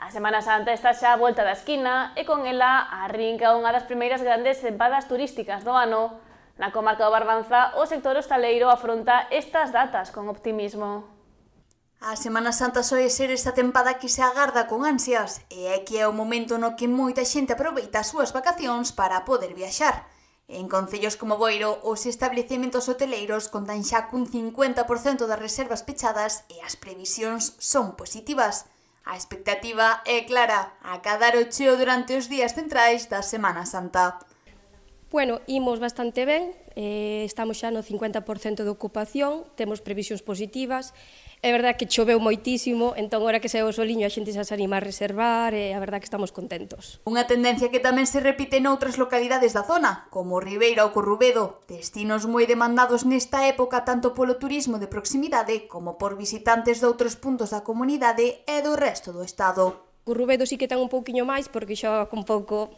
A Semana Santa está xa a volta da esquina e con ela arrinca unha das primeiras grandes tempadas turísticas do ano. Na comarca do Barbanza, o sector hostaleiro afronta estas datas con optimismo. A Semana Santa soe ser esta tempada que se agarda con ansias e é que é o momento no que moita xente aproveita as súas vacacións para poder viaxar. En concellos como Boiro, os establecementos hoteleiros contan xa cun 50% das reservas pechadas e as previsións son positivas. A expectativa é clara, acadar o cheo durante os días centrais da Semana Santa. Bueno, imos bastante ben, estamos xa no 50% de ocupación, temos previsións positivas. É verdad que choveu moitísimo, entón, agora que saeu o soliño, a xente xa se anima a reservar e a verdad que estamos contentos. Unha tendencia que tamén se repite noutras localidades da zona, como Ribeira ou Corrubedo, destinos moi demandados nesta época tanto polo turismo de proximidade como por visitantes de outros puntos da comunidade e do resto do estado. Corrubedo sí que ten un pouquiño máis, porque xoga un pouco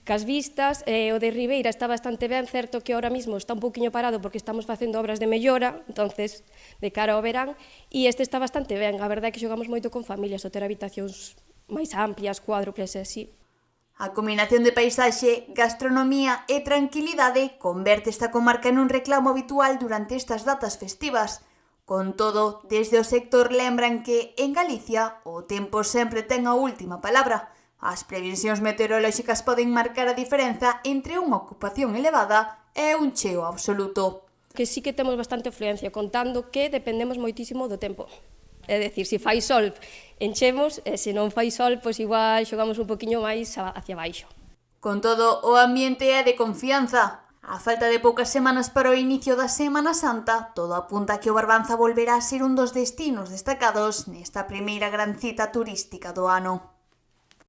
cas vistas, o de Ribeira está bastante ben, certo que ahora mismo está un pouquiño parado porque estamos facendo obras de mellora, entonces de cara ao verán, e este está bastante ben, a verdade é que xogamos moito con familias, o ter habitacións máis amplias, cuádruples e así. A combinación de paisaxe, gastronomía e tranquilidade converte esta comarca nun reclamo habitual durante estas datas festivas. Con todo, desde o sector lembran que, en Galicia, o tempo sempre ten a última palabra. As previsións meteorolóxicas poden marcar a diferenza entre unha ocupación elevada e un cheo absoluto. Que sí que temos bastante afluencia, contando que dependemos moitísimo do tempo. É dicir, se fai sol, enchemos, e se non fai sol, pois igual xogamos un poquinho máis hacia baixo. Con todo, o ambiente é de confianza. A falta de poucas semanas para o inicio da Semana Santa, todo apunta a que o Barbanza volverá a ser un dos destinos destacados nesta primeira gran cita turística do ano.